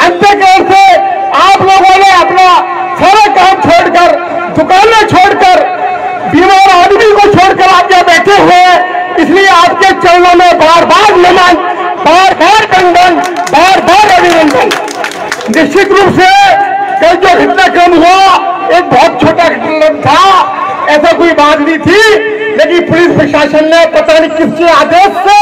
अंतःकरण से। आप लोगों ने अपना सारा काम छोड़कर, दुकानें छोड़कर, बीमार आदमी को छोड़कर आप यहाँ बैठे हुए हैं, इसलिए आपके चरणों में बार बार नमन, बार बार वंदन, बार बार अभिनंदन। निश्चित रूप से कल जो घटनाक्रम हुआ एक बहुत छोटा घटनाक्रम था, ऐसा कोई बात नहीं थी, लेकिन पुलिस प्रशासन ने पता नहीं किसके आदेश से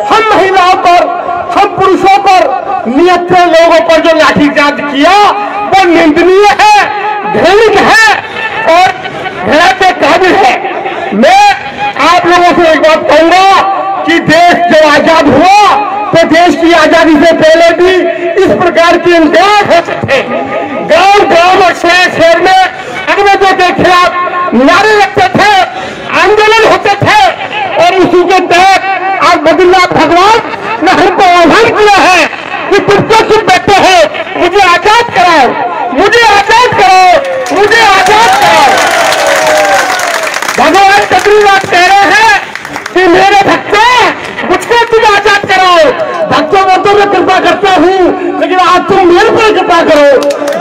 हम महिलाओं पर, हम पुरुषों पर, नियंत्रण लोगों पर जो लाठीचार्ज किया वो निंदनीय है, घृणित है और घृणा के काबिल है। मैं आप लोगों से एक बात कहूंगा कि देश जब आजाद हुआ तो देश की आजादी से पहले भी इस प्रकार के इंतजाम होते थे। गांव गांव और शहर शहर में अंग्रेजों के खिलाफ नारे लगते थे, आंदोलन होते थे, और उसी के तहत आज बद्रीनाथ भगवान ने हमको आह्वान किया है कि तुम तो चुप बैठे हो, मुझे आजाद कराओ, मुझे आजाद कराओ, मुझे आजाद कराओ। भगवान बद्रीनाथ कह रहे हैं कि मेरे भक्तों, मुझको तुम आजाद कराओ। भक्तों को तो मैं कृपा करता हूँ, लेकिन आज तुम मेरे पर कृपा करो।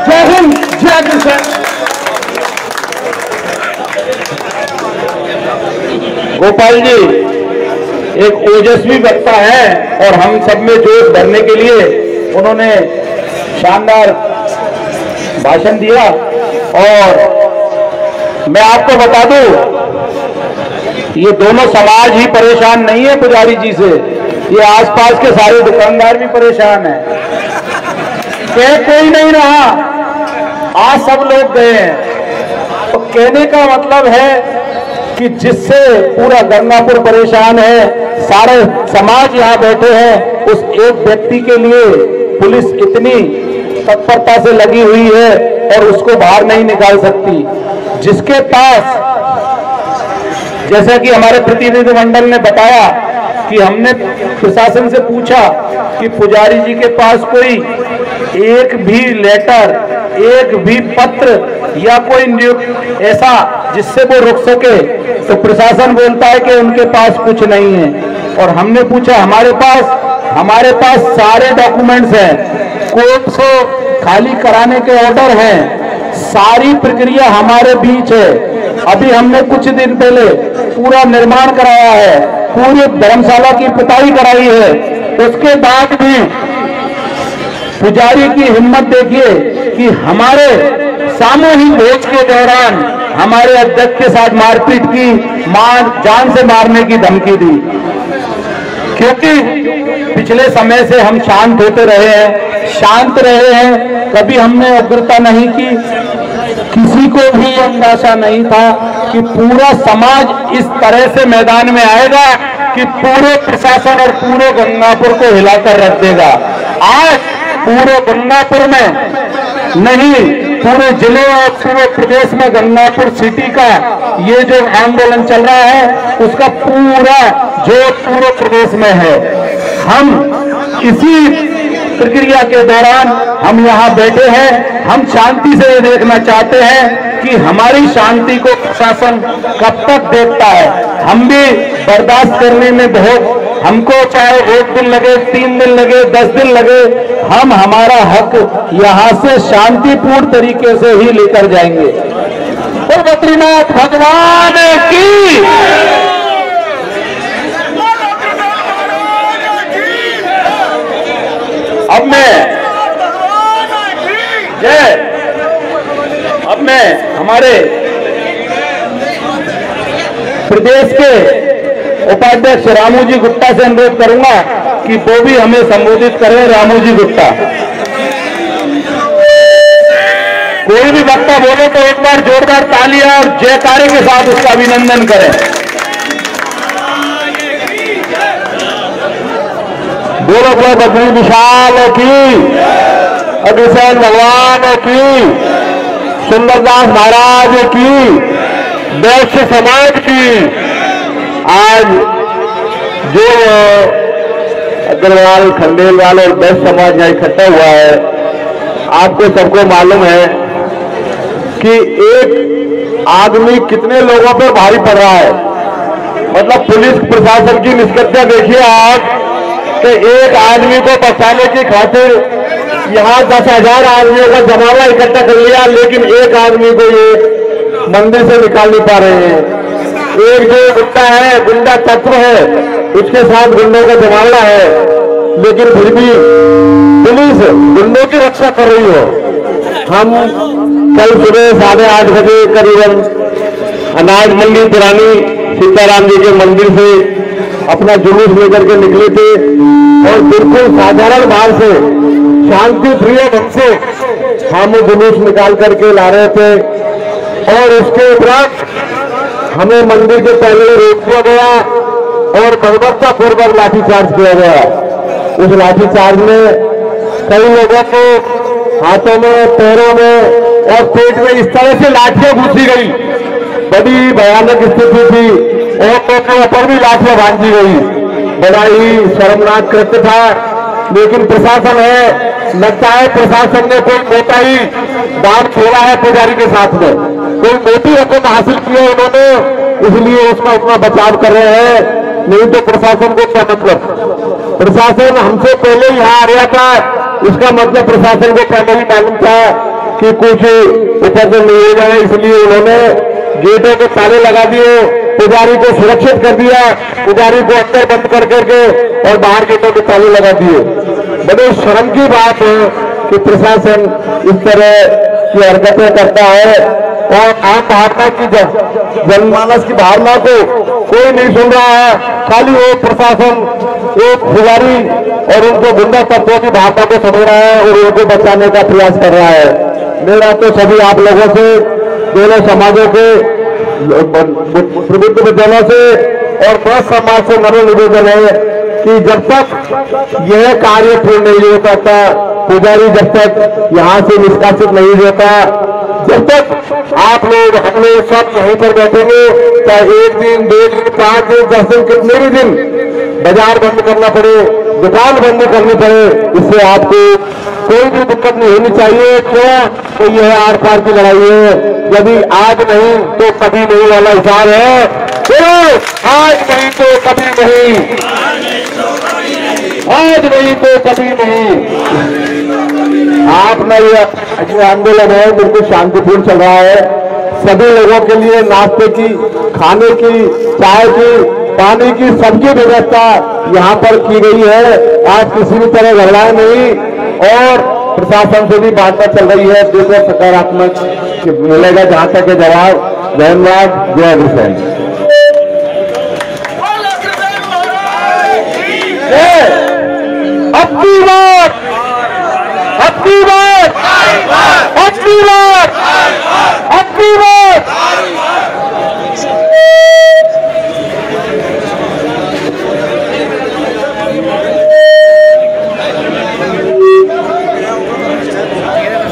जय हिंद, जय कृष्ण। गोपाल जी एक ओजस्वी वक्ता है और हम सब में जोश भरने के लिए उन्होंने शानदार भाषण दिया। और मैं आपको बता दूं, ये दोनों समाज ही परेशान नहीं है पुजारी जी से, ये आसपास के सारे दुकानदार भी परेशान हैं। कह कोई नहीं रहा, आज सब लोग गए हैं। तो कहने का मतलब है कि जिससे पूरा गंगापुर परेशान है, सारे समाज यहाँ बैठे हैं, उस एक व्यक्ति के लिए पुलिस इतनी तत्परता से लगी हुई है और उसको बाहर नहीं निकाल सकती। जिसके पास जैसा कि हमारे प्रतिनिधिमंडल ने बताया कि हमने प्रशासन से पूछा कि पुजारी जी के पास कोई एक भी लेटर, एक भी पत्र या कोई नियुक्त ऐसा जिससे वो रुक सके, तो प्रशासन बोलता है कि उनके पास कुछ नहीं है। और हमने पूछा हमारे पास सारे डॉक्यूमेंट्स हैं, कोर्ट से खाली कराने के ऑर्डर हैं, सारी प्रक्रिया हमारे बीच है। अभी हमने कुछ दिन पहले पूरा निर्माण कराया है, पूरी धर्मशाला की पुताई कराई है, उसके बाद भी पुजारी की हिम्मत देखिए कि हमारे सामूहिक भोज के दौरान हमारे अध्यक्ष के साथ मारपीट की, जान से मारने की धमकी दी। क्योंकि पिछले समय से हम शांत होते रहे हैं, शांत रहे हैं, कभी हमने उग्रता नहीं की। किसी को भी अंदाजा नहीं था कि पूरा समाज इस तरह से मैदान में आएगा कि पूरे प्रशासन और पूरे गंगापुर को हिलाकर रख देगा। आज पूरे गंगापुर में नहीं, पूरे जिले और पूरे प्रदेश में गंगापुर सिटी का ये जो आंदोलन चल रहा है उसका पूरा जोर पूरे प्रदेश में है। हम इसी प्रक्रिया के दौरान हम यहाँ बैठे हैं, हम शांति से ये देखना चाहते हैं कि हमारी शांति को प्रशासन कब तक देखता है। हम भी बर्दाश्त करने में बहुत, हमको चाहे 1 दिन लगे, 3 दिन लगे, 10 दिन लगे, हम हमारा हक यहाँ से शांतिपूर्ण तरीके से ही लेकर जाएंगे। तो बद्रीनाथ भगवान की, अब मैं हमारे प्रदेश के उपाध्यक्ष रामू जी गुप्ता से अनुरोध करूंगा कि वो भी हमें संबोधित करें। रामू जी गुप्ता, कोई भी वक्ता बोले तो एक बार जोरदार तालियां और जयकारे के साथ उसका अभिनंदन करें। बोलो बोलो बद्री विशाल की, अग्रसेन भगवान की, सुंदरदास महाराज की, वैश्य समाज की। आज जो अग्रवाल, खंडेलवाल और वैश्य समाज यहाँ इकट्ठा हुआ है, आपको सबको मालूम है कि एक आदमी कितने लोगों पर भारी पड़ रहा है। मतलब पुलिस प्रशासन की निष्क्रियता देखिए आप, कि एक आदमी को बचाने की खातिर यहाँ 10,000 आदमियों का जमावड़ा इकट्ठा कर लिया, लेकिन एक आदमी को ये मंदिर से निकाल नहीं पा रहे हैं। एक जो गुंडा है, गुंडा तत्व है, उसके साथ गुंडों का जमावड़ा है, लेकिन फिर भी पुलिस गुंडों की रक्षा कर रही हो। हम कल सुबह 8:30 बजे करीबन अनाज मंडी पुरानी सीताराम जी के मंदिर से अपना जुलूस लेकर के निकले थे और बिल्कुल साधारण भाव से, शांति प्रिय ढंग से हम जुलूस निकाल करके ला रहे थे। और उसके उपरांत हमें मंदिर के पहले रोक दिया गया और बर्बरतापूर्वक लाठीचार्ज किया गया। उस लाठीचार्ज में कई लोगों को हाथों में, पैरों में और पेट में इस तरह से लाठियां घुसी गई, बड़ी भयानक स्थिति थी। और लोगों पर भी लाठियां बांधी गई। बड़ा ही शर्मनाक कृत्य था, लेकिन प्रशासन है, लगता है प्रशासन ने कोई मोटा ही दाम खेला है पुजारी के साथ में, कोई मोटी रकम हासिल की है उन्होंने, इसलिए उसका उतना बचाव कर रहे हैं। नहीं तो प्रशासन को क्या मतलब? प्रशासन हमसे पहले यहाँ आ रहा था, इसका मतलब प्रशासन को पहले ही मालूम था कि कुछ ऊपर से नहीं हो जाए, इसलिए उन्होंने गेटों के ताले लगा दिए, पुजारी को सुरक्षित कर दिया, पुजारी को अंदर बंद कर करके और बाहर गेटों के ताले लगा दिए। बड़े शर्म की बात है कि प्रशासन इस तरह की हरकतें करता है और आम भावना की, जनमानस की भावना को कोई नहीं सुन रहा है। खाली वो प्रशासन एक पुजारी और उनको गुंडा तत्वों की भावना को समझ रहा है और उनको बचाने का प्रयास कर रहा है। मेरा तो सभी आप लोगों से, दोनों समाजों के प्रबुद्ध विद्यालयों से और ब्रह्म समाज से नम्र निवेदन है कि जब तक यह कार्य पूर्ण नहीं हो पाता, पुजारी जब तक यहाँ से निष्कासित नहीं होता, जब तक आप लोग हम लोग सब यहीं पर बैठेंगे, चाहे 1 दिन 2 दिन 5 दिन 10 दिन कितने भी दिन बाजार बंद करना पड़े, दुकान बंद करनी पड़े, इससे आपको कोई भी दिक्कत नहीं होनी चाहिए। क्यों? तो यह आर पार की लड़ाई है। यदि आज नहीं तो कभी नहीं वाला हिसाब है। चलो आज नहीं तो कभी नहीं, आज नहीं तो कभी नहीं। आपका ये आंदोलन है बिल्कुल शांतिपूर्ण चल रहा है। सभी लोगों के लिए नाश्ते की, खाने की, चाय की, पानी की सबकी व्यवस्था यहाँ पर की गई है। आज किसी भी तरह घबराए नहीं और प्रशासन से भी बातचीत चल रही है। देखो सकारात्मक मिलेगा जहां तक जवाब। धन्यवाद। जय हुसैन। अपनी बात, अपनी बात, अपनी बात, अपनी बात।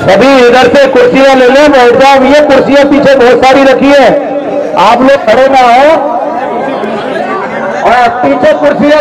सभी इधर से कुर्सियां ले लें, बैठ जाओ। ये कुर्सियां पीछे बहुत सारी रखी है, आप लोग खड़े ना हो और पीछे कुर्सियां